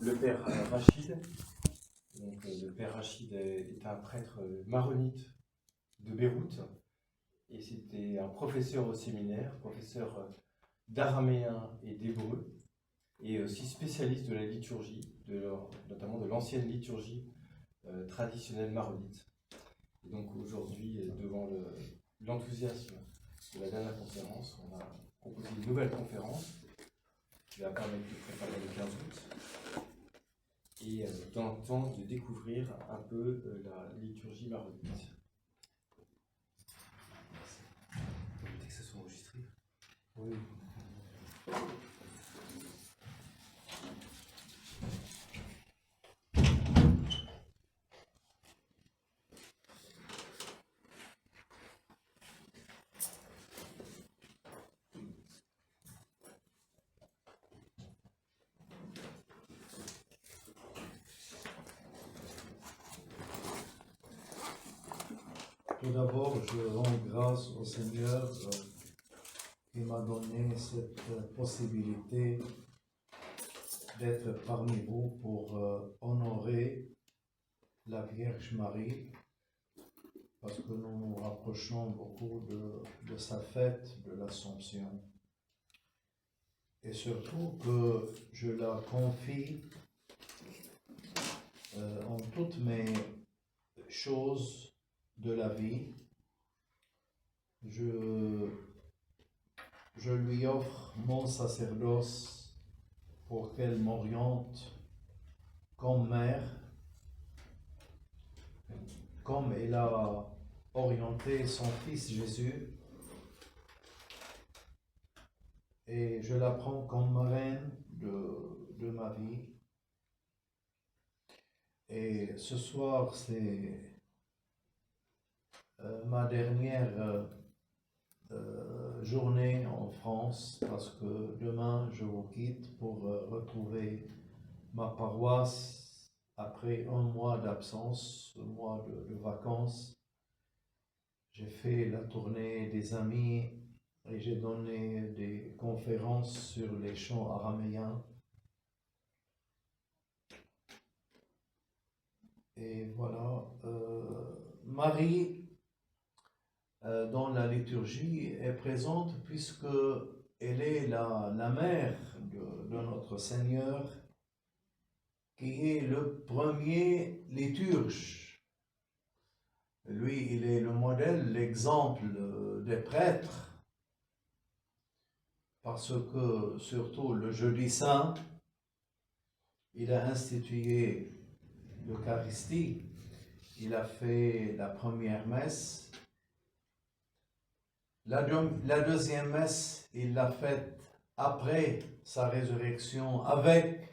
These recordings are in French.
le père Rachid. Donc, le père Rachid est un prêtre maronite de Beyrouth et c'était un professeur au séminaire, professeur d'araméen et d'hébreu et aussi spécialiste de la liturgie, notamment de l'ancienne liturgie traditionnelle maronite. Et donc aujourd'hui, devant l'enthousiasme de la dernière conférence, on a proposé une nouvelle conférence qui va permettre de préparer le 15 août et dans le temps de découvrir un peu la liturgie maronite. Vous voulez que ça soit enregistré ? Oui. Tout d'abord, je rends grâce au Seigneur qui m'a donné cette possibilité d'être parmi vous pour honorer la Vierge Marie, parce que nous nous rapprochons beaucoup de sa fête de l'Assomption. Et surtout que je la confie en toutes mes choses de la vie. Je lui offre mon sacerdoce pour qu'elle m'oriente comme mère, comme elle a orienté son fils Jésus, et je la prends comme marraine de ma vie. Et ce soir, c'est ma dernière journée en France, parce que demain je vous quitte pour retrouver ma paroisse après un mois d'absence, un mois de vacances. J'ai fait la tournée des amis et j'ai donné des conférences sur les chants araméens. Et voilà, Marie, dans la liturgie, est présente puisque elle est la mère de notre Seigneur, qui est le premier liturge. Lui, il est le modèle, l'exemple des prêtres, parce que, surtout le jeudi saint, il a institué l'Eucharistie, il a fait la première messe. La deuxième messe, il l'a faite après sa résurrection avec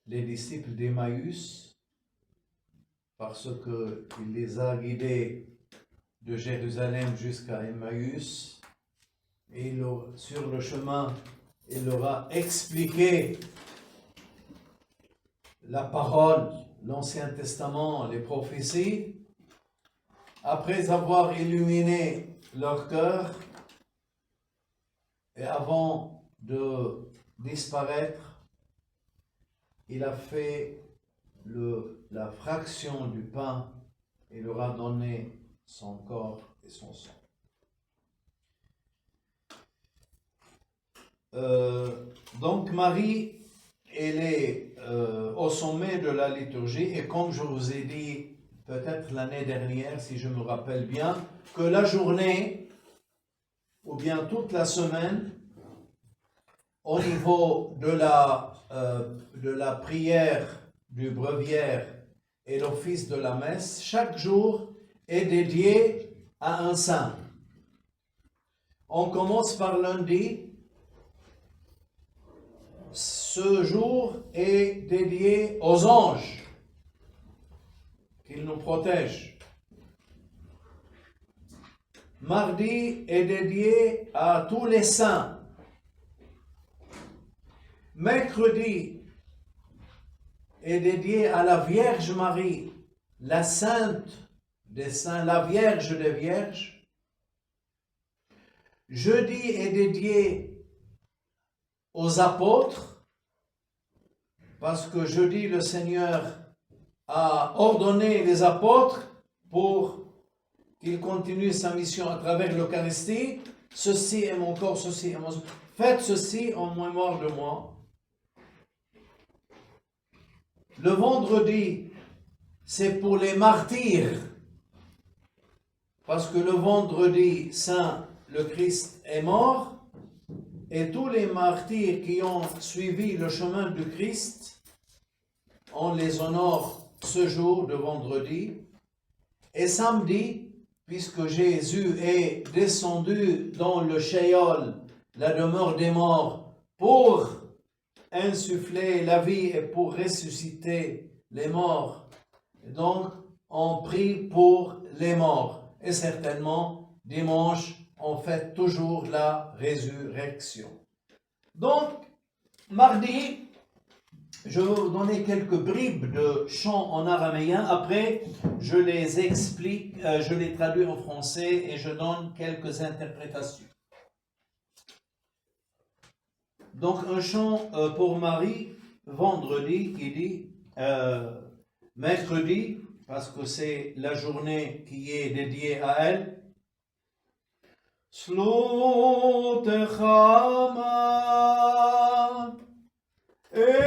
les disciples d'Emmaüs, parce qu'il les a guidés de Jérusalem jusqu'à Emmaüs, et sur le chemin, il leur a expliqué la parole, l'Ancien Testament, les prophéties. Après avoir illuminé leur cœur, et avant de disparaître, il a fait la fraction du pain et leur a donné son corps et son sang. Donc Marie, elle est au sommet de la liturgie, et comme je vous ai dit peut-être l'année dernière, si je me rappelle bien, que la journée ou bien toute la semaine, au niveau de la prière du breviaire et l'office de la messe, chaque jour est dédié à un saint. On commence par lundi. Ce jour est dédié aux anges, qu'ils nous protègent. Mardi est dédié à tous les saints. Mercredi est dédié à la Vierge Marie, la Sainte des Saints, la Vierge des Vierges. Jeudi est dédié aux apôtres. parce que jeudi, le Seigneur a ordonné les apôtres pour qu'ils continuent sa mission à travers l'Eucharistie. Ceci est mon corps, ceci est mon sang. Faites ceci en mémoire de moi. Le vendredi, c'est pour les martyrs, parce que le vendredi saint, le Christ est mort, et tous les martyrs qui ont suivi le chemin du Christ, on les honore ce jour de vendredi. Et samedi, puisque Jésus est descendu dans le Sheol, la demeure des morts, pour insuffler la vie et pour ressusciter les morts. Donc, on prie pour les morts. Et certainement, dimanche, on fête toujours la résurrection. Donc, mardi, je vais vous donner quelques bribes de chants en araméen. Après, je les explique, je les traduis en français et je donne quelques interprétations. Donc, un chant pour Marie, vendredi, qui dit, mercredi, parce que c'est la journée qui est dédiée à elle. Slotechama emedmoron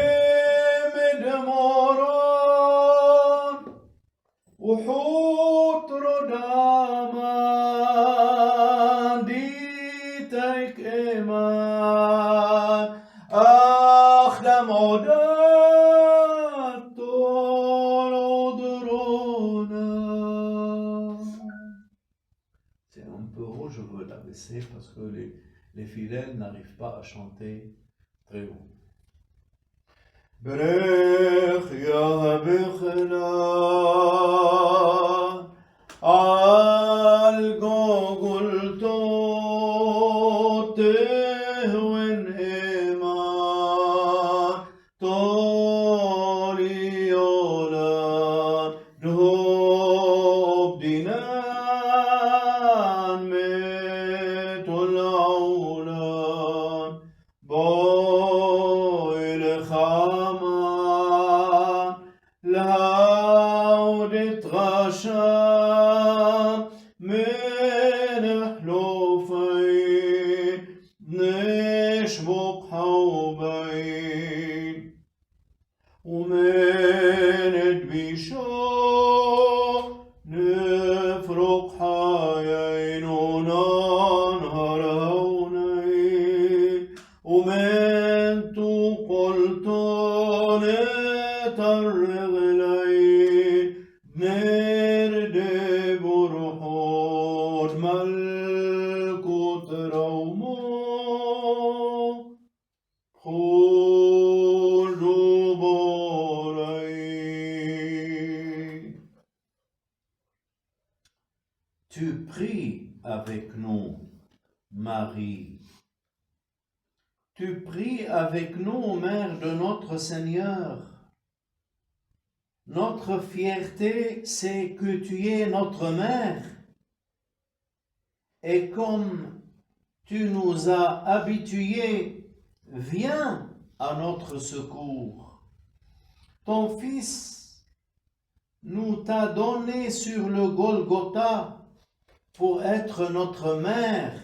uhut rodama ditek eman achdam odat tolodrona. C'est un peu haut, je veux l'abaisser parce que les fidèles n'arrivent pas à chanter très haut. Brech Yahbechna al Gogoltot Tehwen Ema Toriola Dob Dinan Metolaulan Boy Lechama Laudet Rasha Menach Lofein Neshvok Haubein Umenet Bisho Nefrok Hayain Unan Haraunain Umentu Qolton Etarreglain Nerde Burhod Malkut Raumo Tu pries avec nous, Marie. Tu pries avec nous, Mère de notre Seigneur. Notre fierté, c'est que tu es notre mère. Et comme tu nous as habitués, viens à notre secours. Ton Fils nous t'a donné sur le Golgotha pour être notre mère.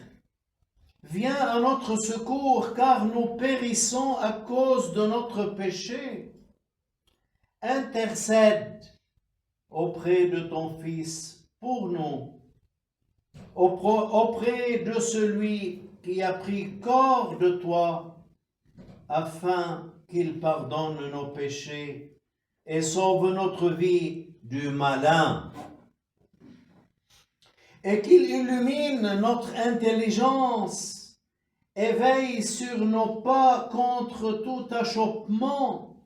Viens à notre secours, car nous périssons à cause de notre péché. Intercède auprès de ton Fils pour nous, auprès de celui qui a pris corps de toi, afin qu'il pardonne nos péchés et sauve notre vie du malin, et qu'il illumine notre intelligence et veille sur nos pas contre tout achoppement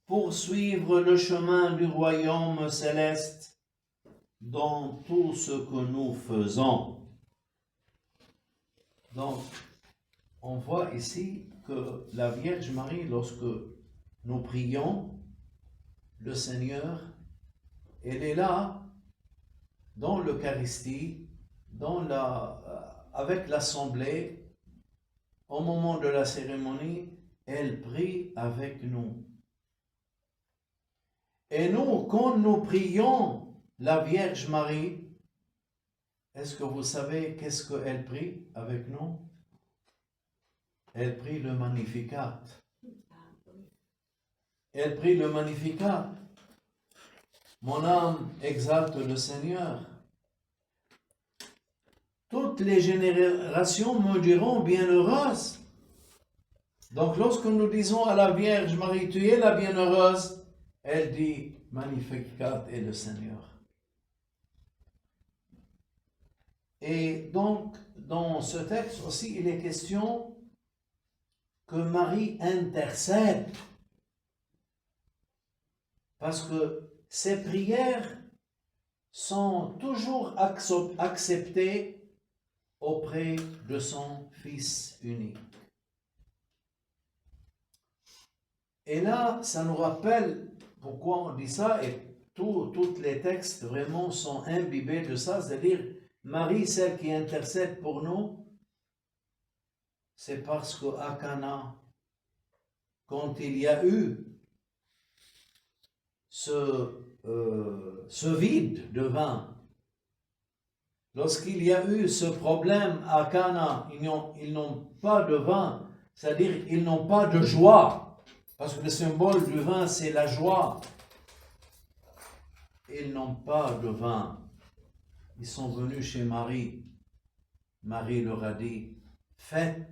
pour suivre le chemin du royaume céleste dans tout ce que nous faisons. Donc, on voit ici que la Vierge Marie, lorsque nous prions, le Seigneur, elle est là, dans l'Eucharistie, avec l'Assemblée, au moment de la cérémonie, elle prie avec nous. Et nous, quand nous prions la Vierge Marie, est-ce que vous savez qu'est-ce qu'elle prie avec nous? Elle prie le Magnificat. Elle prie le Magnificat. Mon âme exalte le Seigneur. Toutes les générations me diront bienheureuse. Donc lorsque nous disons à la Vierge Marie, tu es la bienheureuse, elle dit Magnificat est le Seigneur. Et donc, dans ce texte aussi, il est question que Marie intercède. Parce que ses prières sont toujours acceptées auprès de son Fils unique. Et là, ça nous rappelle pourquoi on dit ça, et tous les textes vraiment sont imbibés de ça, c'est-à-dire Marie, celle qui intercède pour nous, c'est parce qu'à Cana, quand il y a eu ce vide de vin, lorsqu'il y a eu ce problème à Cana, ils n'ont pas de vin, c'est-à-dire ils n'ont pas de joie, parce que le symbole du vin c'est la joie. Ils n'ont pas de vin. Ils sont venus chez Marie. Marie leur a dit, faites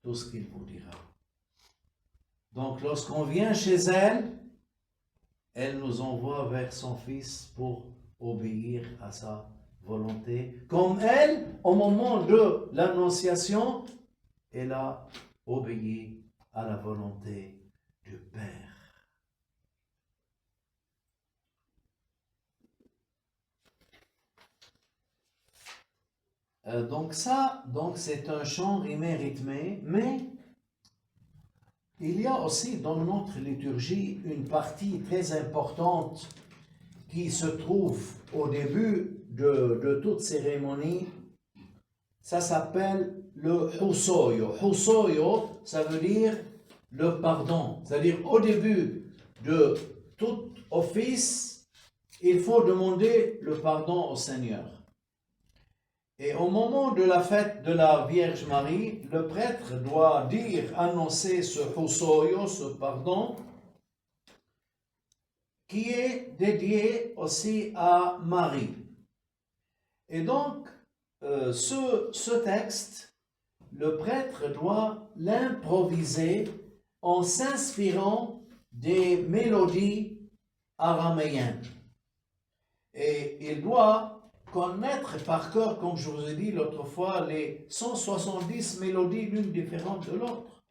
tout ce qu'il vous dira. Donc lorsqu'on vient chez elle, elle nous envoie vers son Fils pour obéir à sa volonté. Comme elle, au moment de l'Annonciation, elle a obéi à la volonté du Père. Donc c'est un chant rimé rythmé, mais il y a aussi dans notre liturgie une partie très importante qui se trouve au début de toute cérémonie. Ça s'appelle le Husoyo. Husoyo, ça veut dire le pardon. C'est-à-dire au début de tout office, il faut demander le pardon au Seigneur. Et au moment de la fête de la Vierge Marie, le prêtre doit annoncer ce Husoyo, ce pardon, qui est dédié aussi à Marie. Et donc, ce texte, le prêtre doit l'improviser en s'inspirant des mélodies araméennes. Et il doit connaître par cœur, comme je vous ai dit l'autre fois, les 170 mélodies l'une différente de l'autre.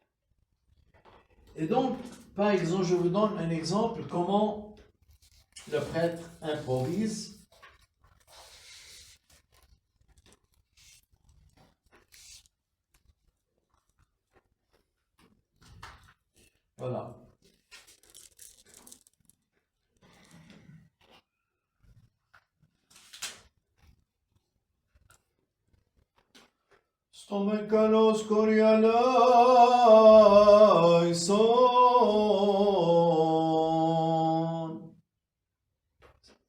Et donc, par exemple, je vous donne un exemple comment le prêtre improvise. Voilà. Stomekalos korialaison.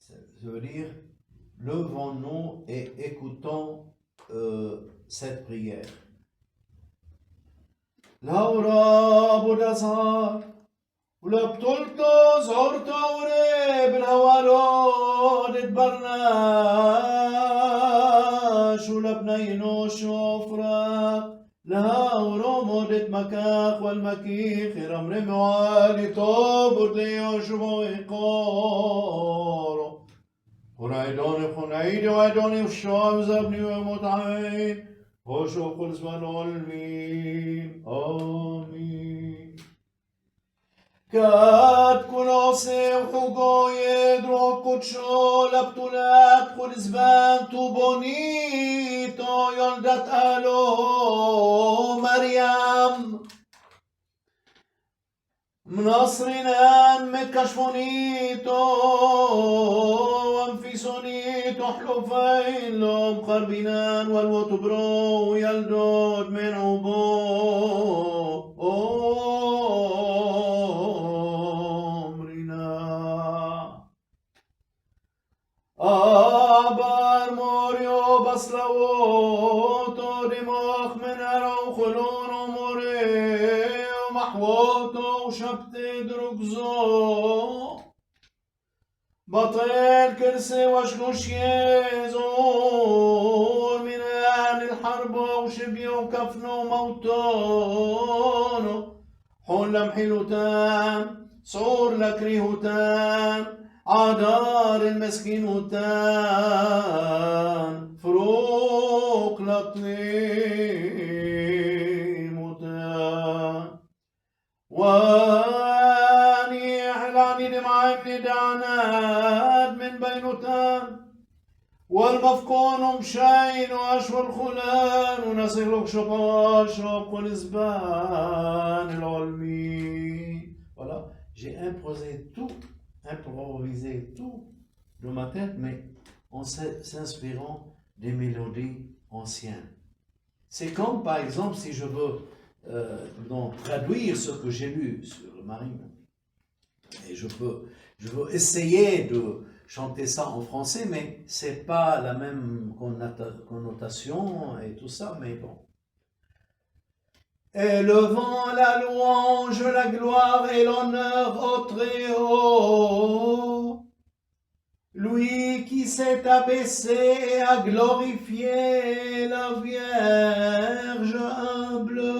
Ça veut dire, levons-nous et écoutons cette prière. Laura Bodazar, ولبطلتو زورتو وريب الهوالود اتبرناش ولبنينو شوفرا لها ورمودت مكاخ والمكيخ رمرم والي طوبت ليوشبو يقورو ورعيدوني خنعيدي وعيدوني وشوام زبني ومتعين وشو كل زمان والمين آمين كاد كناسي وحقو يدرو كتشو لبطولات كل زبان توبونيتو يلدت ألو مريم مناصرين متكشفونيتو وانفيسونيتو حلوفين لهم قربينان والوتبرو يلدود من عبو أمرنا صلواته دماغ من أرو خلون وموري ومحواته وشبت درقزو بطل كرسي وشكوش يزور من أهل الحرب وشبيه وكفنه وموتونه حول محيلوتان صور لكريهوتان عدار المسكين وتان فروق لطيم وتان واني احلاني دمع ابن دعناد من بينوتان والمفكون مشين واشوى الخلان ونسير لك شباشب والزبان العلمي. Voilà, j'ai improvisé tout de ma tête, mais en s'inspirant des mélodies anciennes. C'est comme, par exemple, si je veux donc, traduire ce que j'ai lu sur le Marine, et je veux essayer de chanter ça en français, mais c'est pas la même connotation et tout ça, mais bon. Élevant la louange, la gloire et l'honneur au Très-Haut, lui qui s'est abaissé et a glorifié la Vierge humble,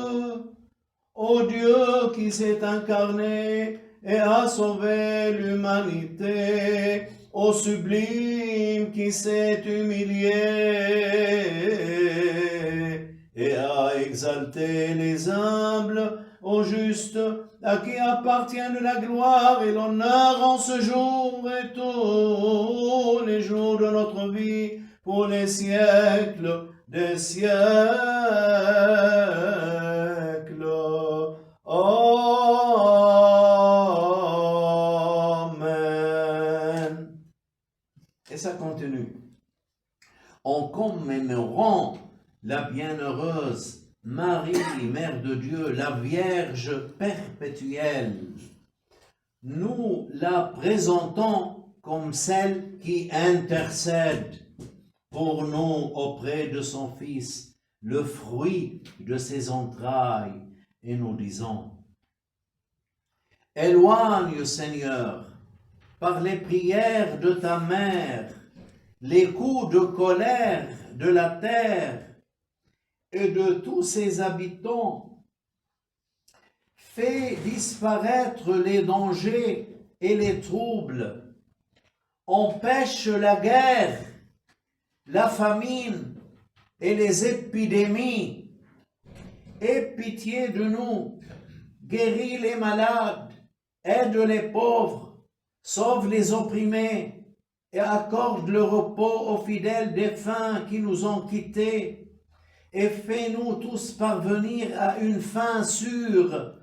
ô Dieu qui s'est incarné et a sauvé l'humanité, ô sublime qui s'est humilié et a exalté les humbles, au juste, à qui appartiennent la gloire et l'honneur en ce jour et tous les jours de notre vie, pour les siècles des siècles. Amen. Et ça continue. En commémorant la bienheureuse Marie, Mère de Dieu, la Vierge perpétuelle, nous la présentons comme celle qui intercède pour nous auprès de son Fils, le fruit de ses entrailles, et nous disons: éloigne, Seigneur, par les prières de ta mère, les coups de colère de la terre et de tous ses habitants. Fais disparaître les dangers et les troubles. Empêche la guerre, la famine et les épidémies. Aie pitié de nous. Guéris les malades. Aide les pauvres. Sauve les opprimés. Et accorde le repos aux fidèles défunts qui nous ont quittés. Et fais-nous tous parvenir à une fin sûre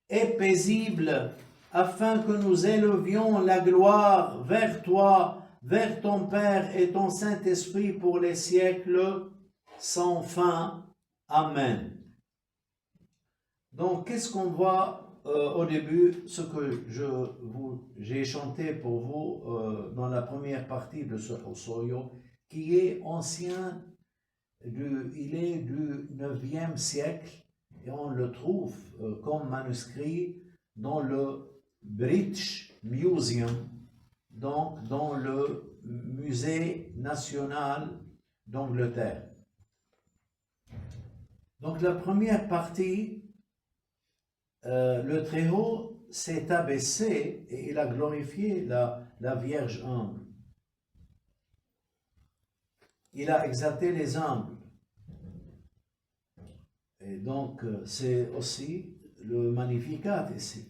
et paisible, afin que nous élevions la gloire vers toi, vers ton Père et ton Saint-Esprit pour les siècles sans fin. Amen. Donc, qu'est-ce qu'on voit au début? Ce que j'ai chanté pour vous dans la première partie de ce Osorio, qui est ancien. Il est du 9e siècle et on le trouve comme manuscrit dans le British Museum, donc dans le Musée national d'Angleterre. Donc la première partie, le Très-Haut s'est abaissé et il a glorifié la Vierge humble. Il a exalté les humbles. Et donc, c'est aussi le Magnificat ici.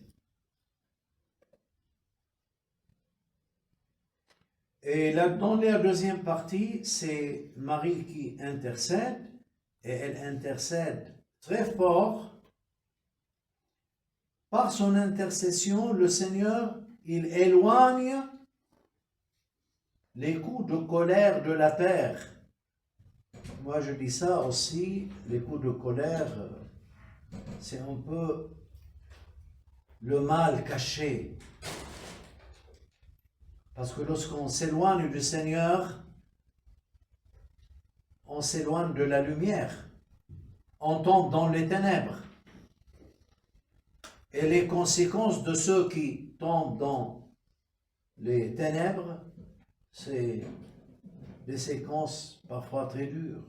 Et là, dans la deuxième partie, c'est Marie qui intercède, et elle intercède très fort. Par son intercession, le Seigneur, il éloigne les coups de colère de la terre. Moi, je dis ça aussi, les coups de colère, c'est un peu le mal caché. Parce que lorsqu'on s'éloigne du Seigneur, on s'éloigne de la lumière, on tombe dans les ténèbres. Et les conséquences de ceux qui tombent dans les ténèbres, c'est des séquences parfois très dures.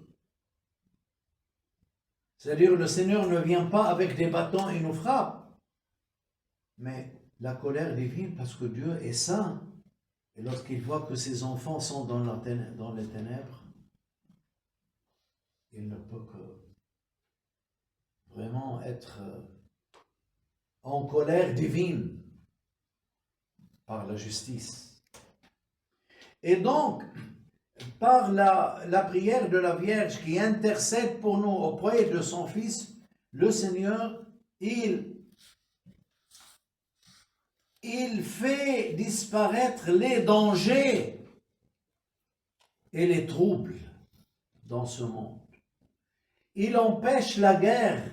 C'est-à-dire, le Seigneur ne vient pas avec des bâtons et nous frappe, mais la colère divine, parce que Dieu est saint, et lorsqu'il voit que ses enfants sont dans les ténèbres, il ne peut que vraiment être en colère divine par la justice. Et donc, par la prière de la Vierge qui intercède pour nous auprès de son Fils, le Seigneur, il fait disparaître les dangers et les troubles dans ce monde. Il empêche la guerre.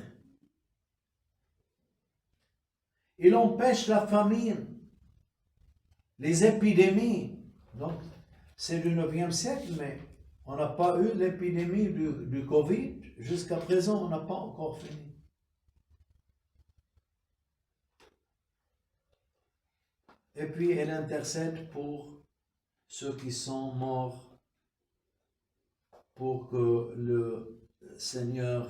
Il empêche la famine, les épidémies. Donc, c'est du 9e siècle, mais on n'a pas eu l'épidémie du Covid. Jusqu'à présent, on n'a pas encore fini. Et puis, elle intercède pour ceux qui sont morts, pour que le Seigneur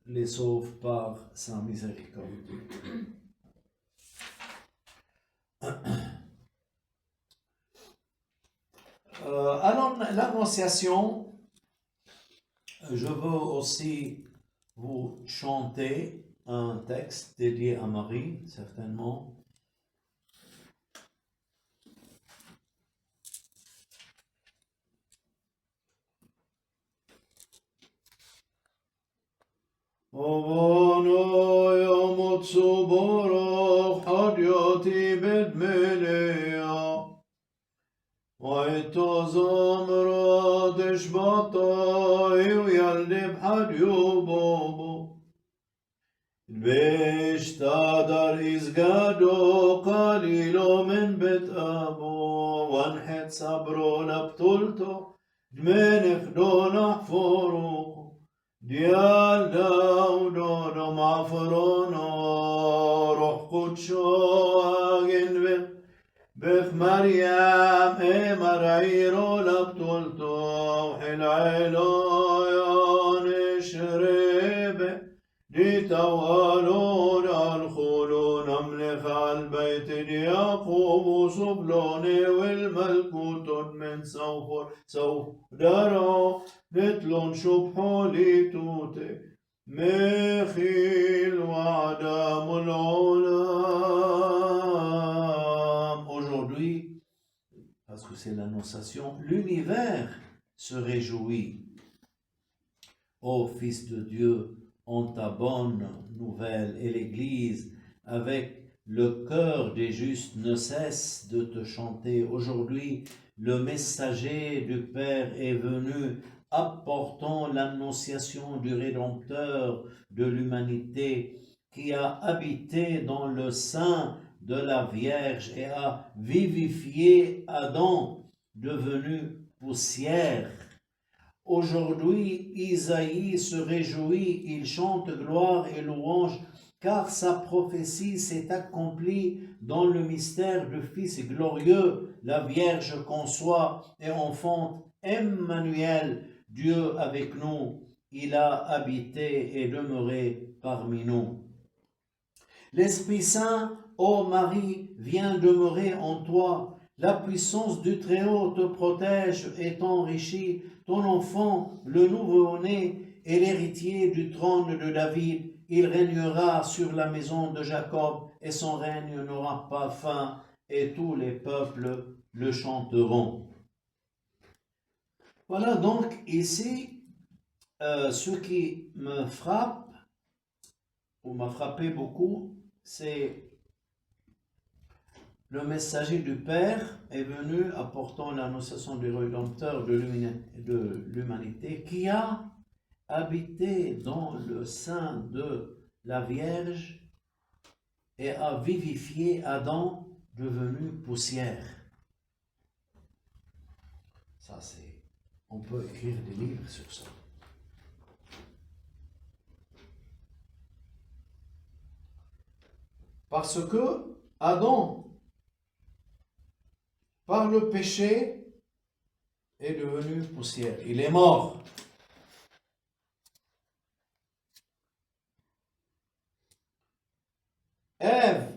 les sauve par sa miséricorde. Alors, l'Annonciation, je veux aussi vous chanter un texte dédié à Marie, certainement. Ovano yomotsu borok hadyati bedmelea Vaito zamra deshbata yaldib hadyo bobo Beshtadar izgado qalilo min bet abo Wanhet sabro laptulto dmenech donah foro Dial Daudo Mafrono Roch Kutsho Agen Bech Mariam Emarairo Laptulto Hilailo Yonish Rebe Ditawalon Al-Khulun Amlech Al-Bayt Yaqub Subloni Wilmalkutun Min Sawfur Sawdaro Netlon Shubho Litute Mechil Wa'adam Olam. Aujourd'hui, parce que c'est l'annonciation, l'univers se réjouit. Ô Fils de Dieu, en ta bonne nouvelle, et l'Église, avec le cœur des justes, ne cesse de te chanter. Aujourd'hui, le messager du Père est venu, apportant l'annonciation du Rédempteur de l'humanité, qui a habité dans le sein de la Vierge et a vivifié Adam, devenu poussière. Aujourd'hui, Isaïe se réjouit, il chante gloire et louange, car sa prophétie s'est accomplie dans le mystère du Fils glorieux. La Vierge conçoit et enfante Emmanuel, Dieu avec nous. Il a habité et demeuré parmi nous. L'Esprit Saint, ô Marie, vient demeurer en toi. La puissance du Très-Haut te protège et t'enrichit. Ton enfant, le nouveau-né, est l'héritier du trône de David. Il régnera sur la maison de Jacob et son règne n'aura pas fin et tous les peuples le chanteront. Voilà donc ici ce qui me frappe, ou m'a frappé beaucoup, c'est le messager du Père est venu apportant l'annonciation du Rédempteur de l'humanité qui a habité dans le sein de la Vierge et a vivifié Adam devenu poussière. Ça c'est On peut écrire des livres sur ça. Parce que Adam, par le péché, est devenu poussière. Il est mort. Ève,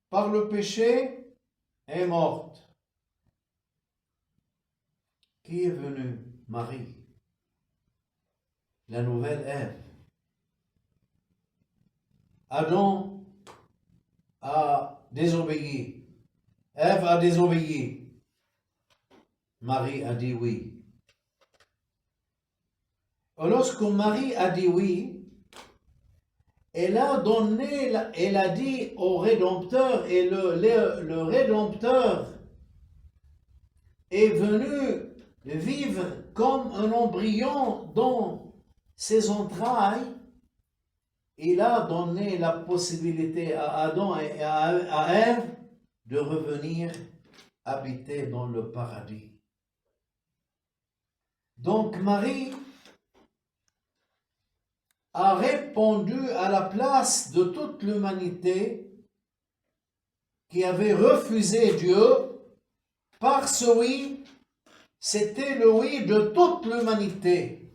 par le péché, est morte. Qui est venu? Marie, la nouvelle Ève. Adam a désobéi. Ève a désobéi. Marie a dit oui. Et lorsque Marie a dit oui, elle a dit au Rédempteur, et le Rédempteur est venu vivre comme un embryon dans ses entrailles. Il a donné la possibilité à Adam et à Ève de revenir habiter dans le paradis. Donc Marie a répondu à la place de toute l'humanité qui avait refusé Dieu par ce oui. C'était le oui de toute l'humanité.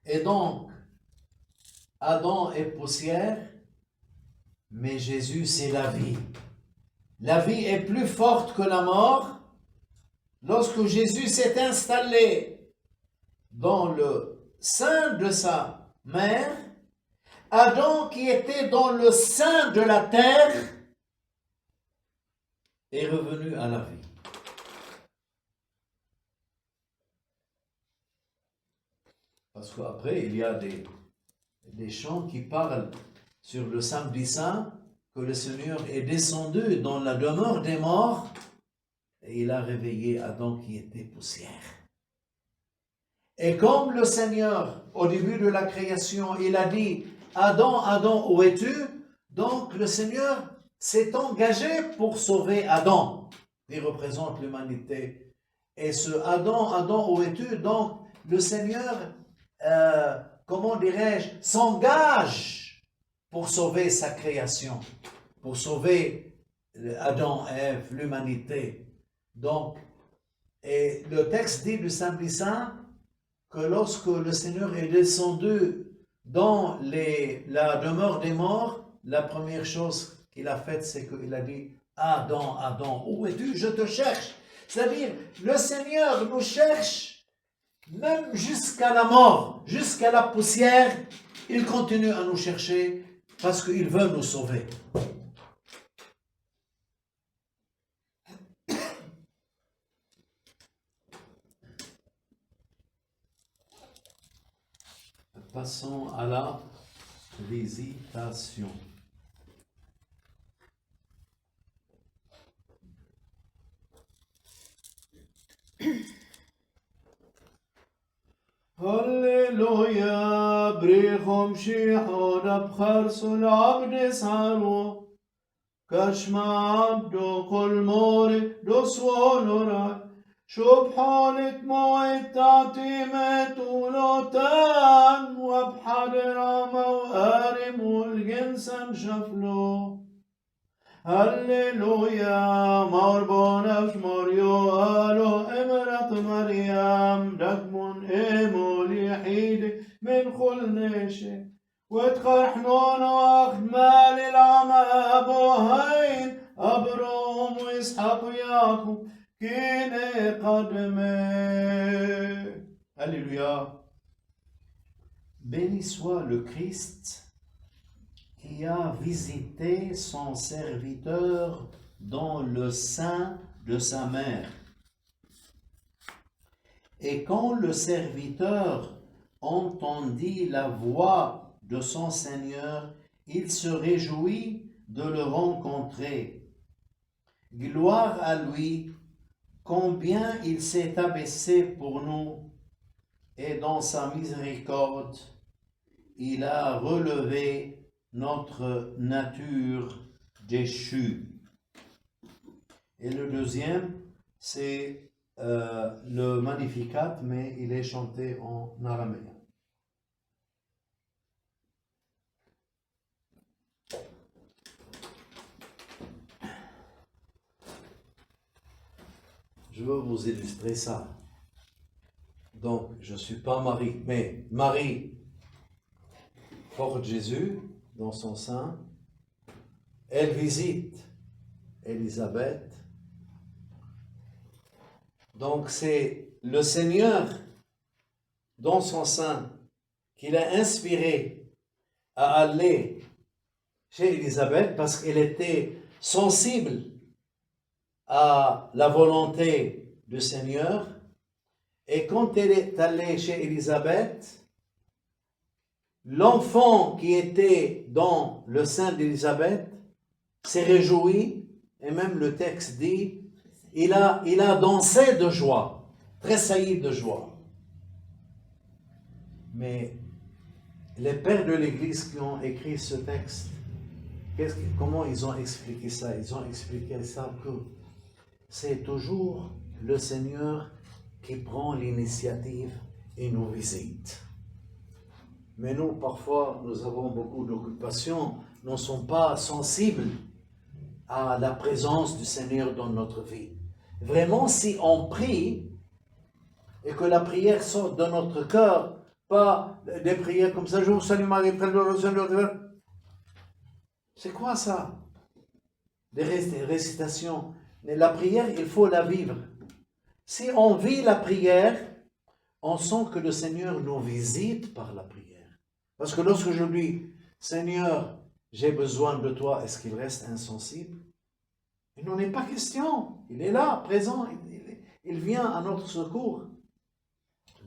Et donc, Adam est poussière, mais Jésus, c'est la vie. La vie est plus forte que la mort. Lorsque Jésus s'est installé dans le sein de sa mère, Adam, qui était dans le sein de la terre, est revenu à la vie. Parce qu'après, il y a des chants qui parlent sur le samedi saint, que le Seigneur est descendu dans la demeure des morts et il a réveillé Adam qui était poussière. Et comme le Seigneur, au début de la création, il a dit « Adam, Adam, où es-tu » Donc le Seigneur s'est engagé pour sauver Adam. Il représente l'humanité. Et ce Adam, Adam, où es-tu? Donc le Seigneur comment dirais-je, s'engage pour sauver sa création, pour sauver Adam, Ève, l'humanité. Donc, et le texte dit du Samedi Saint que lorsque le Seigneur est descendu dans la demeure des morts, la première chose qu'il a faite, c'est qu'il a dit « Adam, Adam, où es-tu? Je te cherche. » C'est-à-dire, le Seigneur nous cherche même jusqu'à la mort, jusqu'à la poussière, il continue à nous chercher parce qu'il veut nous sauver. Passons à la visitation. هللويا بريخم شيحون بخرس العبد سارو كشما عبدو كل موري دسوون راي شبحانة مويد تعتيمت ولوتان وبحضر عما وقارم والجنسا شفلو هللويا مربونش مريو قالو امرت مريم دكمون امول يحيد من كل نشي وتخرحنون واخد مال العمى ابوهين ابروم واسحاق ويعقوب كيني قدمي. Alléluia. Béni soit le Christ qui a visité son serviteur dans le sein de sa mère. Et quand le serviteur entendit la voix de son Seigneur, il se réjouit de le rencontrer. Gloire à lui, combien il s'est abaissé pour nous, et dans sa miséricorde, il a relevé notre nature déchue. Et le deuxième, c'est le Magnificat, mais il est chanté en araméen. Je veux vous illustrer ça. Donc, je ne suis pas Marie, mais Marie porte Jésus dans son sein. Elle visite Élisabeth. Donc, c'est le Seigneur dans son sein qui l'a inspiré à aller chez Élisabeth parce qu'elle était sensible à la volonté du Seigneur. Et quand elle est allée chez Élisabeth, l'enfant qui était dans le sein d'Élisabeth s'est réjoui, et même le texte dit, il a dansé de joie, tressailli de joie. Mais les pères de l'Église qui ont écrit ce texte, comment ils ont expliqué ça? Ils ont expliqué ça que c'est toujours le Seigneur qui prend l'initiative et nous visite. Mais nous, parfois, nous avons beaucoup d'occupations, nous ne sommes pas sensibles à la présence du Seigneur dans notre vie. Vraiment, si on prie et que la prière sort de notre cœur, pas des prières comme ça, je vous salue Marie, pleine de grâce, le Seigneur. C'est quoi ça? Des récitations. Mais la prière, il faut la vivre. Si on vit la prière, on sent que le Seigneur nous visite par la prière. Parce que lorsque je dis, Seigneur, j'ai besoin de toi, est-ce qu'il reste insensible? Il n'en est pas question. Il est là, présent. Il vient à notre secours.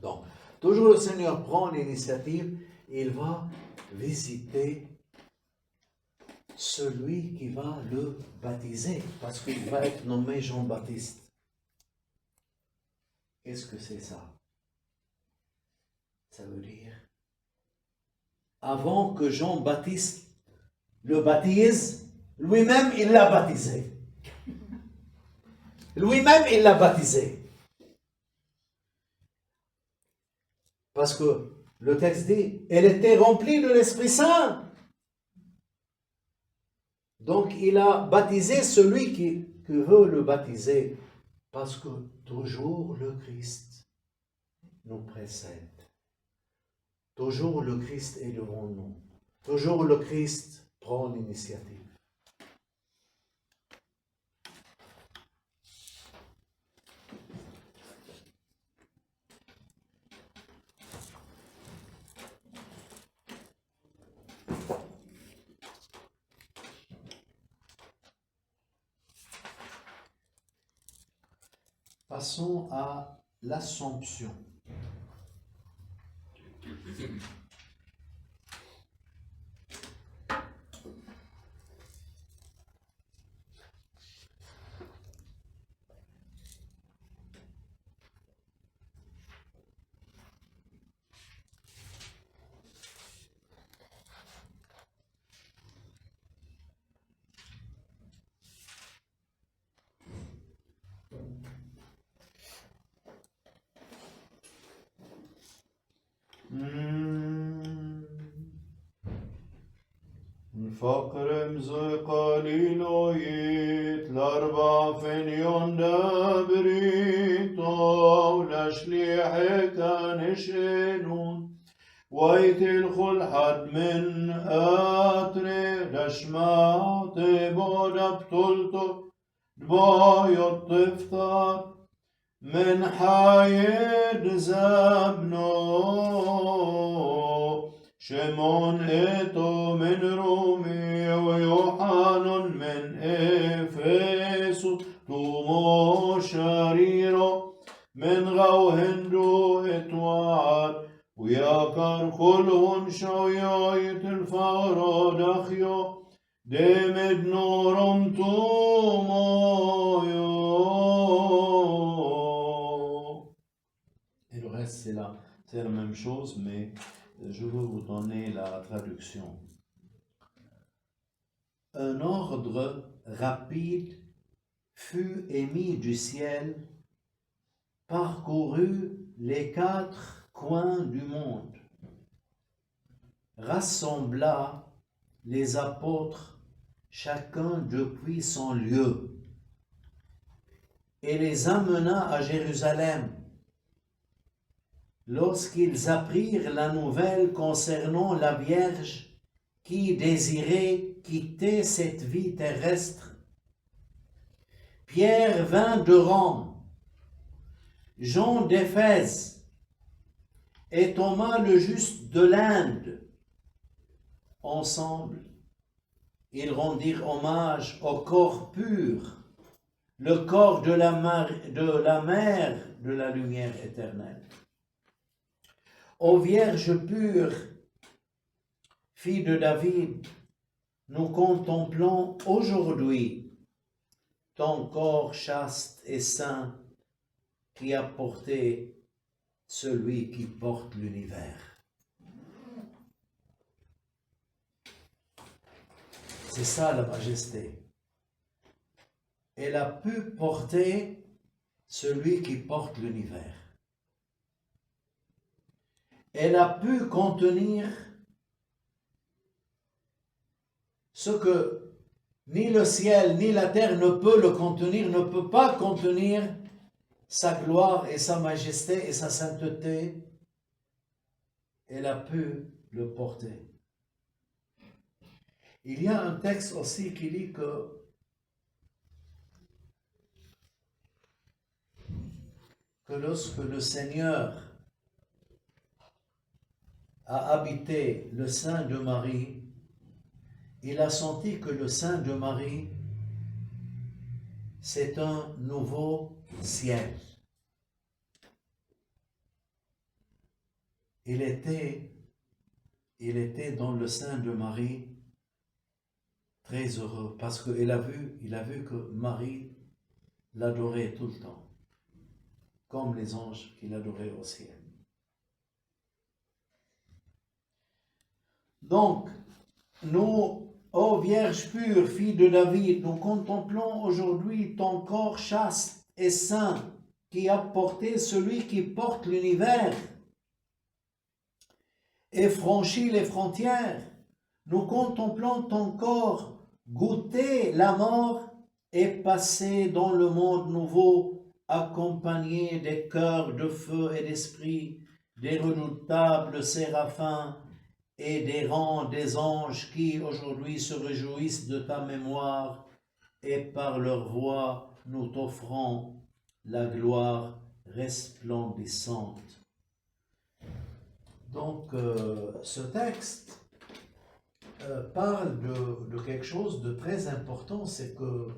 Donc, toujours le Seigneur prend l'initiative et il va visiter celui qui va le baptiser, parce qu'il va être nommé Jean-Baptiste. Qu'est-ce que c'est ça? Ça veut dire, avant que Jean-Baptiste le baptise, lui-même il l'a baptisé. Lui-même il l'a baptisé. Parce que le texte dit, elle était remplie de l'Esprit Saint. Donc il a baptisé celui qui veut le baptiser, parce que toujours le Christ nous précède. Toujours le Christ est devant nous. Toujours le Christ prend l'initiative. Passons à l'Assomption. فقر قليلويت الأربع فنيون دابريتو لشليحك نشئنون ويت الخل حد من أتري لشمات بودا بطلتو دبايو طفتار من حايد زبنو شمون إتو من رومي ويوحان من إفسو تومو شريرو من غو هندو إتوار وياكر كلهن شويايت الفارو دخيو دمد نورم تومو Et le reste, c'est la même chose, mais je veux vous donner la traduction. Un ordre rapide fut émis du ciel parcourut les 4 coins du monde, rassembla les apôtres, chacun depuis son lieu, et les amena à Jérusalem. Lorsqu'ils apprirent la nouvelle concernant la Vierge qui désirait quitter cette vie terrestre, Pierre vint de Rome, Jean d'Éphèse et Thomas le juste de l'Inde. Ensemble, ils rendirent hommage au corps pur, le corps de la mère de la lumière éternelle. Ô Vierge pure, fille de David, nous contemplons aujourd'hui ton corps chaste et saint qui a porté celui qui porte l'univers. C'est ça la majesté. Elle a pu porter celui qui porte l'univers. Elle a pu contenir ce que ni le ciel ni la terre ne peut le contenir, ne peut pas contenir sa gloire et sa majesté et sa sainteté. Elle a pu le porter. Il y a un texte aussi qui dit que lorsque le Seigneur a habité le sein de Marie, il a senti que le sein de Marie, c'est un nouveau ciel. Il était dans le sein de Marie très heureux parce qu'il a vu que Marie l'adorait tout le temps, comme les anges qui l'adoraient au ciel. Donc, nous, ô Vierge pure, fille de David, nous contemplons aujourd'hui ton corps chaste et saint qui a porté celui qui porte l'univers et franchi les frontières. Nous contemplons ton corps goûter la mort et passer dans le monde nouveau, accompagné des cœurs de feu et d'esprit, des redoutables séraphins et des rangs des anges qui aujourd'hui se réjouissent de ta mémoire et par leur voix nous t'offrons la gloire resplendissante. Donc ce texte parle de quelque chose de très important, c'est que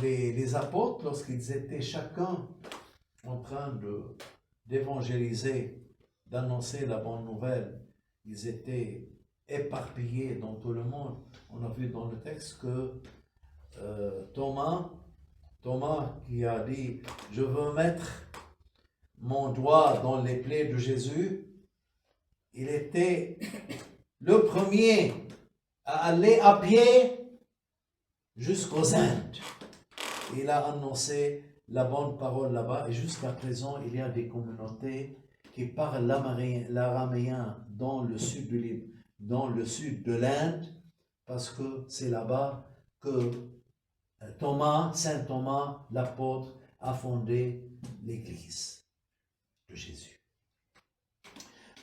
les apôtres, lorsqu'ils étaient chacun en train d'évangéliser, d'annoncer la bonne nouvelle, ils étaient éparpillés dans tout le monde. On a vu dans le texte que Thomas qui a dit « Je veux mettre mon doigt dans les plaies de Jésus », il était le premier à aller à pied jusqu'aux Indes. Il a annoncé la bonne parole là-bas et jusqu'à présent, il y a des communautés qui parlent l'araméen dans le sud de l'Inde parce que c'est là-bas que Saint Thomas, l'apôtre, a fondé l'Église de Jésus.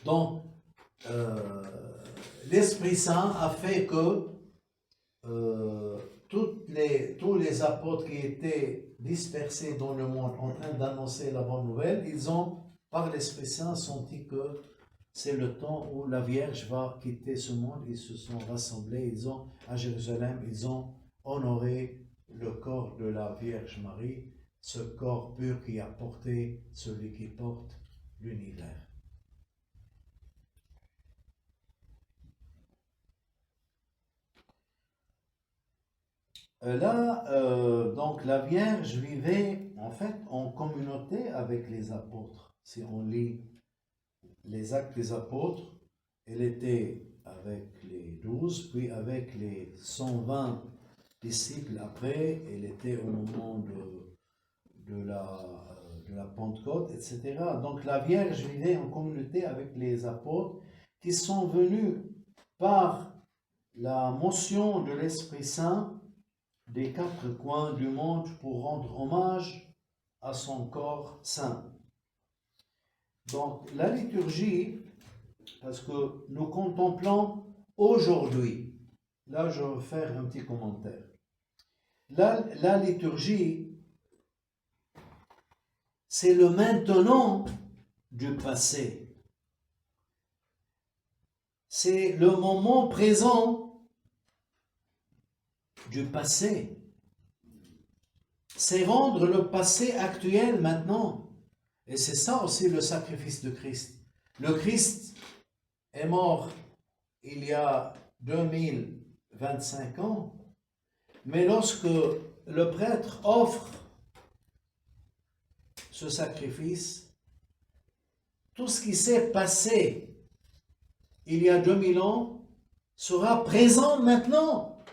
Donc, l'Esprit Saint a fait que tous les apôtres qui étaient dispersés dans le monde en train d'annoncer la bonne nouvelle, ils ont, par l'Esprit Saint, senti que c'est le temps où la Vierge va quitter ce monde. Ils se sont rassemblés, à Jérusalem, ils ont honoré le corps de la Vierge Marie, ce corps pur qui a porté celui qui porte l'univers. Là, donc la Vierge vivait en fait en communauté avec les apôtres. Si on lit les Actes des Apôtres, elle était avec les 12, puis avec les 120 disciples après, elle était au moment de la Pentecôte, etc. Donc la Vierge vivait en communauté avec les apôtres qui sont venus par la motion de l'Esprit Saint des quatre coins du monde pour rendre hommage à son corps saint. Donc la liturgie, parce que nous contemplons aujourd'hui, là je vais faire un petit commentaire. La liturgie, c'est le maintenant du passé. C'est le moment présent du passé. C'est rendre le passé actuel maintenant. Et c'est ça aussi le sacrifice de Christ. Le Christ est mort il y a 2025 ans, mais lorsque le prêtre offre ce sacrifice, tout ce qui s'est passé il y a 2000 ans sera présent maintenant.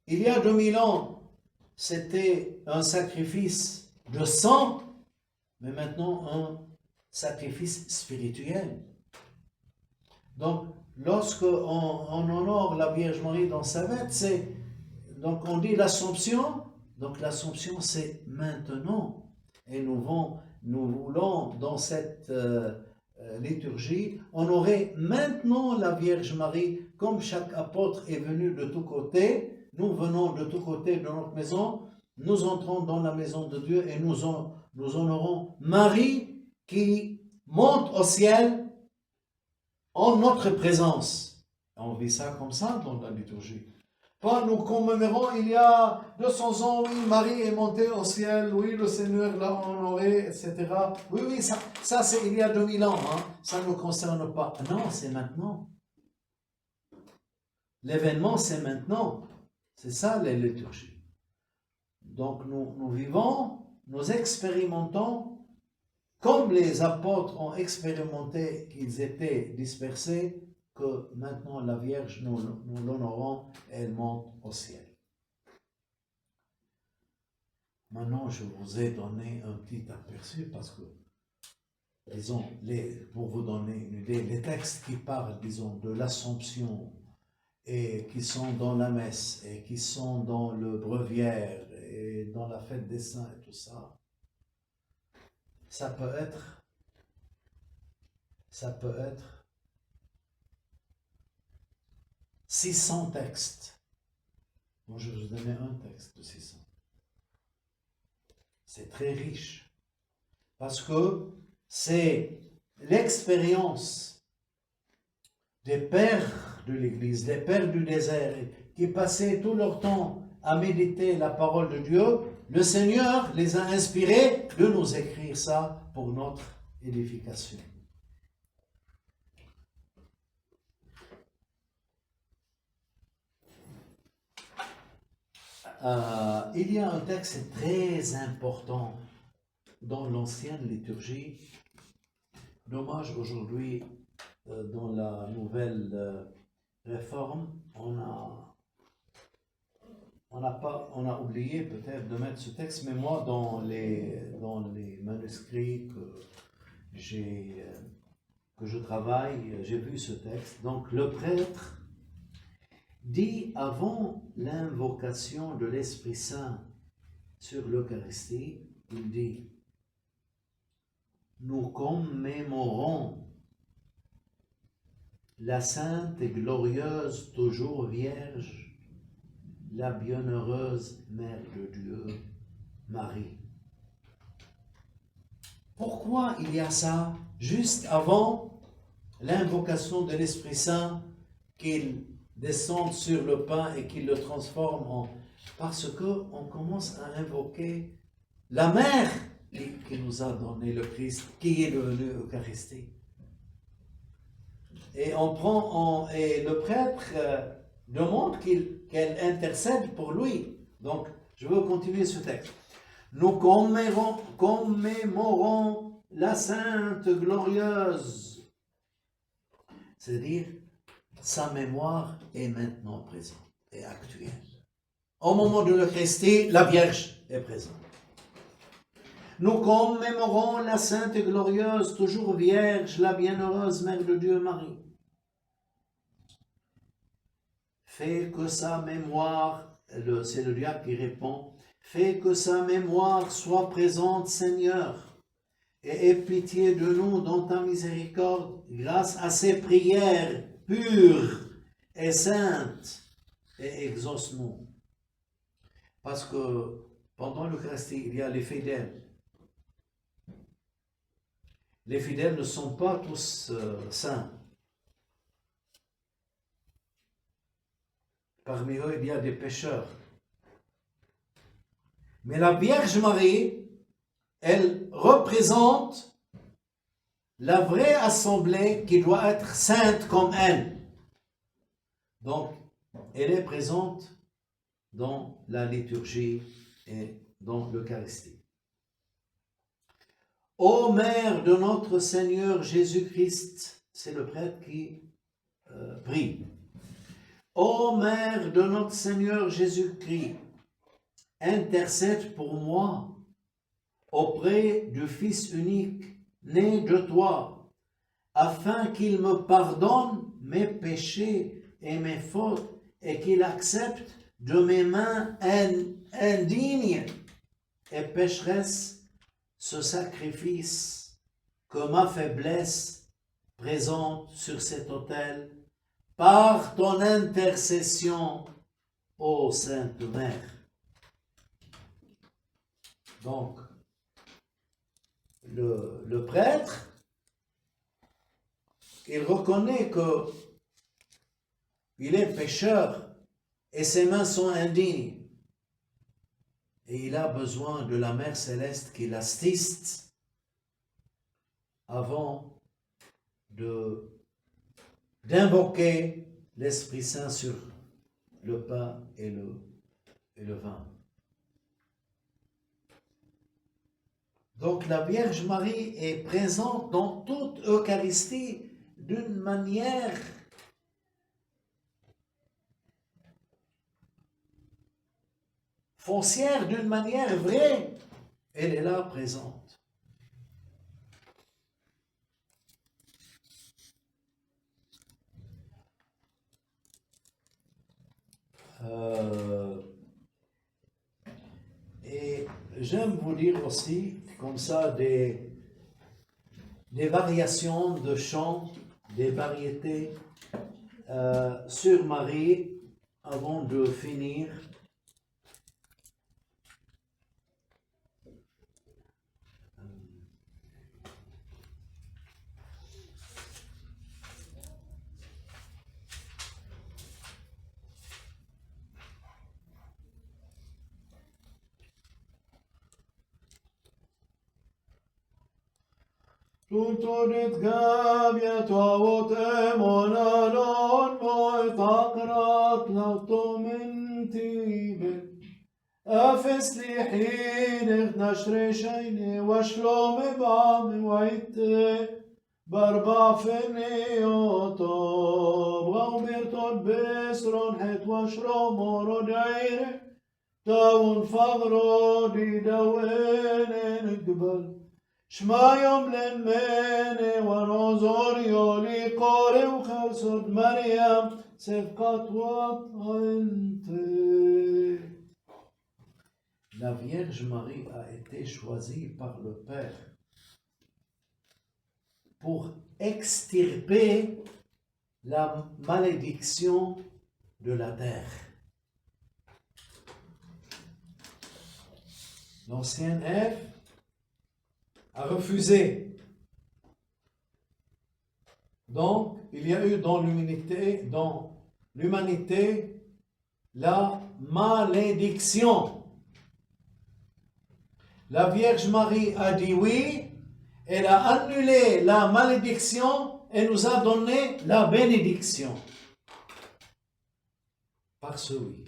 Il y a 2000 ans, c'était un sacrifice de sang, mais maintenant un sacrifice spirituel. Donc, lorsqu'on honore la Vierge Marie dans sa fête, donc on dit l'Assomption, donc l'Assomption c'est maintenant. Et nous voulons dans cette liturgie honorer maintenant la Vierge Marie, comme chaque apôtre est venu de tous côtés. Nous venons de tous côtés de notre maison, nous entrons dans la maison de Dieu et nous honorons Marie qui monte au ciel en notre présence. On vit ça comme ça dans la liturgie. Pas nous commémorons il y a 200 ans, oui, Marie est montée au ciel, oui, le Seigneur l'a honorée, etc. Oui, ça c'est il y a 2000 ans, hein. Ça ne nous concerne pas. Non, c'est maintenant. L'événement, c'est maintenant. C'est ça la liturgie. Donc nous vivons, nous expérimentons, comme les apôtres ont expérimenté qu'ils étaient dispersés, que maintenant la Vierge, nous l'honorons, elle monte au ciel. Maintenant, je vous ai donné un petit aperçu parce que, disons, pour vous donner une idée, les textes qui parlent, disons, de l'Assomption et qui sont dans la messe et qui sont dans le breviaire et dans la fête des saints et tout ça, ça peut être 600 textes. Bon, je vais vous donner un texte de 600. C'est très riche parce que c'est l'expérience des pères de l'Église, des pères du désert, qui passaient tout leur temps à méditer la parole de Dieu. Le Seigneur les a inspirés de nous écrire ça pour notre édification. Il y a un texte très important dans l'ancienne liturgie. Dommage aujourd'hui, dans la nouvelle réforme, on a oublié peut-être de mettre ce texte, mais moi dans les manuscrits que je travaille, j'ai vu ce texte. Donc le prêtre dit avant l'invocation de l'Esprit Saint sur l'Eucharistie, il dit: nous commémorons la sainte et glorieuse, toujours vierge, la bienheureuse Mère de Dieu, Marie. Pourquoi il y a ça juste avant l'invocation de l'Esprit Saint, qu'il descende sur le pain et qu'il le transforme en... Parce qu'on commence à invoquer la Mère qui nous a donné le Christ, qui est devenu Eucharistie. Et et le prêtre demande qu'elle intercède pour lui. Donc, je veux continuer ce texte. Nous commémorons la Sainte Glorieuse. C'est-à-dire, sa mémoire est maintenant présente et actuelle. au moment de l'Eucharistie, la Vierge est présente. Nous commémorons la Sainte et Glorieuse, toujours Vierge, la Bienheureuse Mère de Dieu Marie. Fais que sa mémoire, c'est le diacre qui répond, fais que sa mémoire soit présente, Seigneur, et aie pitié de nous dans ta miséricorde, grâce à ses prières pures et saintes, et exauce-nous. Parce que pendant l'Eucharistie, il y a les fidèles. Les fidèles ne sont pas tous saints. Parmi eux, il y a des pécheurs. Mais la Vierge Marie, elle représente la vraie assemblée qui doit être sainte comme elle. Donc, elle est présente dans la liturgie et dans l'Eucharistie. Ô Mère de notre Seigneur Jésus-Christ, c'est le prêtre qui prie. Ô Mère de notre Seigneur Jésus-Christ, intercède pour moi auprès du Fils unique, né de toi, afin qu'il me pardonne mes péchés et mes fautes et qu'il accepte de mes mains indignes et pécheresses ce sacrifice que ma faiblesse présente sur cet autel par ton intercession, ô Sainte Mère. Donc, le prêtre, il reconnaît que il est pécheur et ses mains sont indignes. Et il a besoin de la Mère Céleste qui l'assiste avant d'invoquer l'Esprit Saint sur le pain et le vin. Donc la Vierge Marie est présente dans toute Eucharistie d'une manière foncière, d'une manière vraie. Elle est là présente. Et j'aime vous dire aussi, comme ça, des variations de chants, des variétés sur Marie, avant de finir. Tutorit gabia tuavot emonalon moit akrat lautomentibe. Afes lihinech nashre shayne washlom bam waite barba fenioto brau birtot besron het washrom orodaire taun fagro di dawene gbal. شما يوم للماني ونوزوريو لقاري وخلصت مريم سفقات وطنت. La Vierge Marie a été choisie par le Père pour extirper la malédiction de la terre. L'ancienne Ève a refusé. Donc, il y a eu dans l'humanité la malédiction. La Vierge Marie a dit oui, elle a annulé la malédiction et nous a donné la bénédiction. Par ce oui.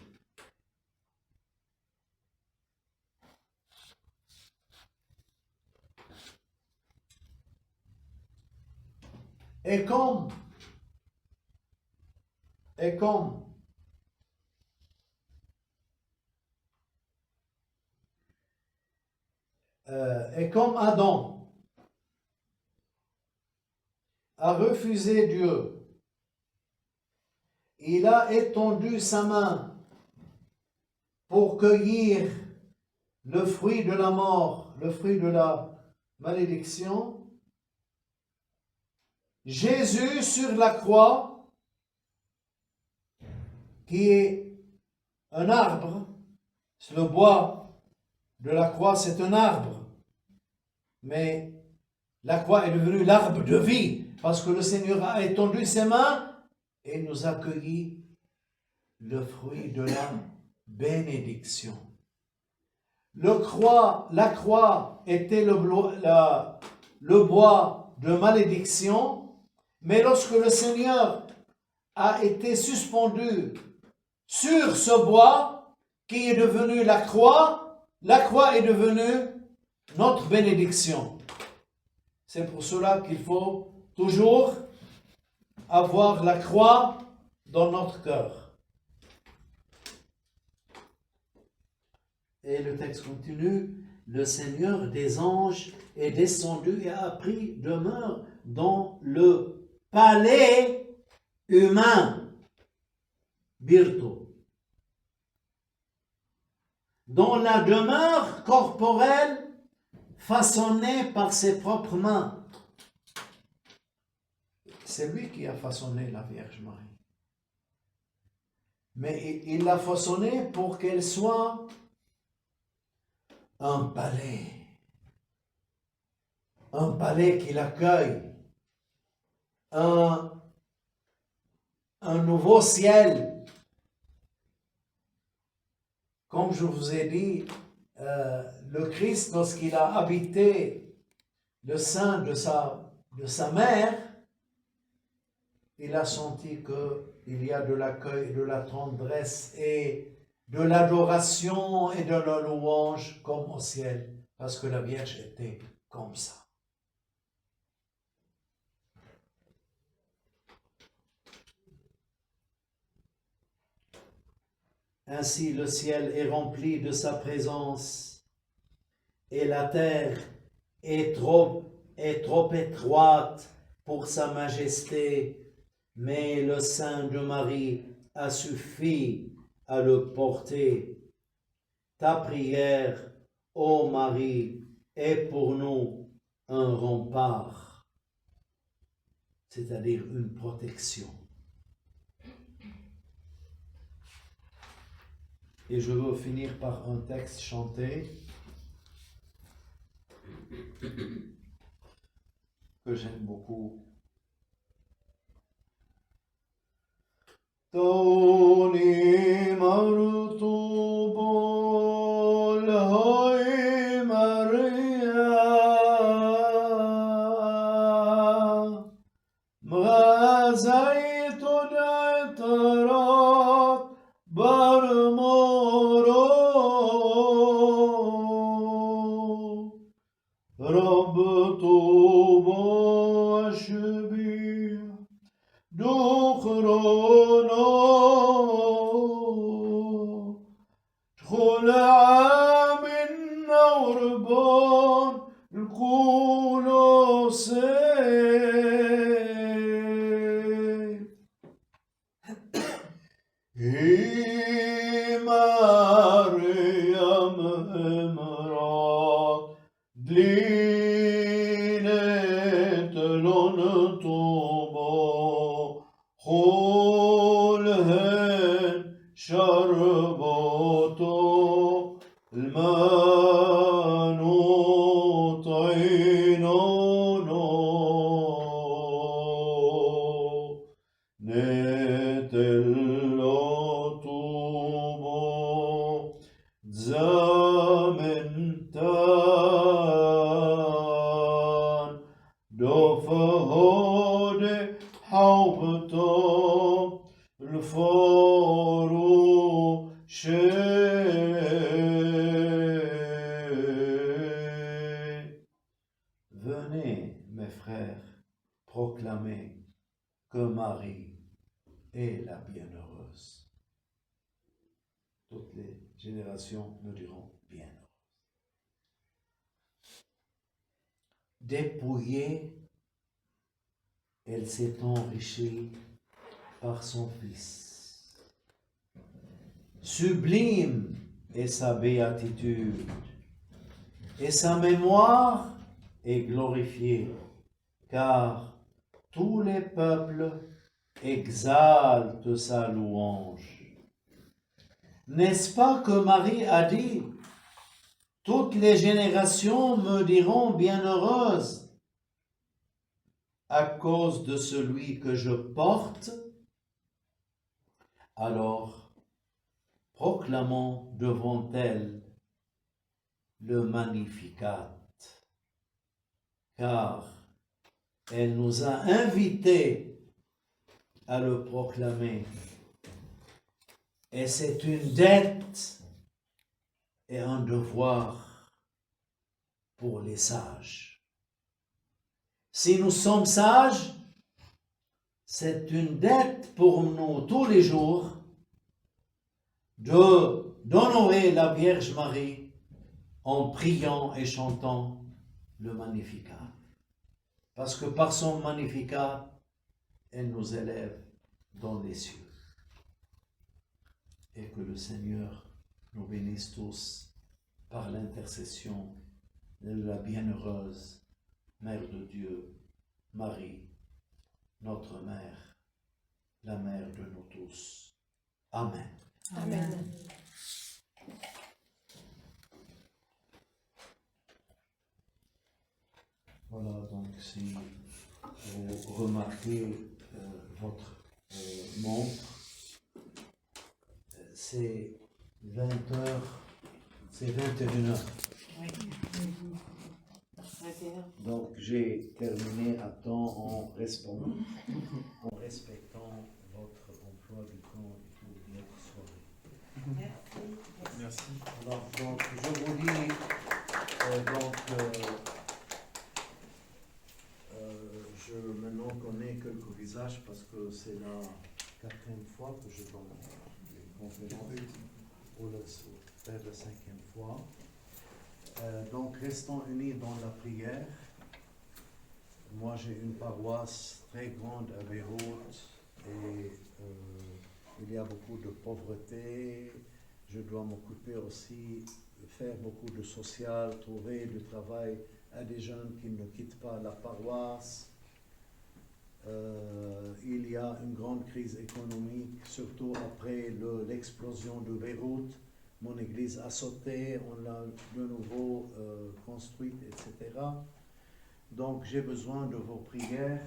Et comme et comme Adam a refusé Dieu, il a étendu sa main pour cueillir le fruit de la mort, le fruit de la malédiction. Jésus sur la croix, qui est un arbre, le bois de la croix, c'est un arbre, mais la croix est devenue l'arbre de vie, parce que le Seigneur a étendu ses mains et nous a cueilli le fruit de la bénédiction. La croix était le bois de malédiction, mais lorsque le Seigneur a été suspendu sur ce bois qui est devenu la croix est devenue notre bénédiction. C'est pour cela qu'il faut toujours avoir la croix dans notre cœur. Et le texte continue, le Seigneur des anges est descendu et a pris demeure dans le palais humain, Birto, dans la demeure corporelle façonnée par ses propres mains. C'est lui qui a façonné la Vierge Marie. Mais il l'a façonnée pour qu'elle soit un palais qui l'accueille, un nouveau ciel. Comme je vous ai dit, le Christ, lorsqu'il a habité le sein de sa mère, il a senti qu'il y a de l'accueil, de la tendresse et de l'adoration et de la louange comme au ciel, parce que la Vierge était comme ça. Ainsi le ciel est rempli de sa présence et la terre est trop étroite pour sa majesté, mais le sein de Marie a suffi à le porter. Ta prière, ô Marie, est pour nous un rempart, c'est-à-dire une protection. Et je veux finir par un texte chanté que j'aime beaucoup. Toni martubol hoy Maria مغازيت دعترات برمورو رب طوبى شبيع دخرونو دخل عام نوربان الكولوسي مريم امرأة دلينة لون طوبى خولهن شربتو المانوط عينونو نتلو طوبى زامنتان دفهود حوبتو الفورو Venez, mes frères, proclamer que Marie est la bienheureuse. Toutes les générations nous diront bienheureuse. dépouillée, elle s'est enrichie par son Fils. Sublime est sa béatitude, et sa mémoire est glorifiée, car tous les peuples exaltent sa louange. N'est-ce pas que Marie a dit, « Toutes les générations me diront bienheureuse à cause de celui que je porte ?» Alors, proclamons devant elle le Magnificat, car elle nous a invités à le proclamer. Et c'est une dette et un devoir pour les sages. Si nous sommes sages, c'est une dette pour nous tous les jours d'honorer la Vierge Marie en priant et chantant le Magnificat. Parce que par son Magnificat, elle nous élève dans les cieux. Et que le Seigneur nous bénisse tous par l'intercession de la bienheureuse Mère de Dieu, Marie, notre Mère, la Mère de nous tous. Amen. Amen. Voilà, donc si vous remarquez votre montre, c'est 20 heures, c'est 21 heures. Oui. Donc j'ai terminé à temps en respectant votre emploi du temps et toute notre soirée. Merci. Alors, donc je vous dis, je maintenant connais quelques visages parce que c'est la 4e fois que je donne les conférences, ou vers la 5e fois. Donc restons unis dans la prière. Moi j'ai une paroisse très grande à Beyrouth et il y a beaucoup de pauvreté. Je dois m'occuper aussi de faire beaucoup de social, trouver du travail à des jeunes qui ne quittent pas la paroisse. Il y a une grande crise économique, surtout après l'explosion de Beyrouth. Mon église a sauté, on l'a de nouveau construite, etc. Donc j'ai besoin de vos prières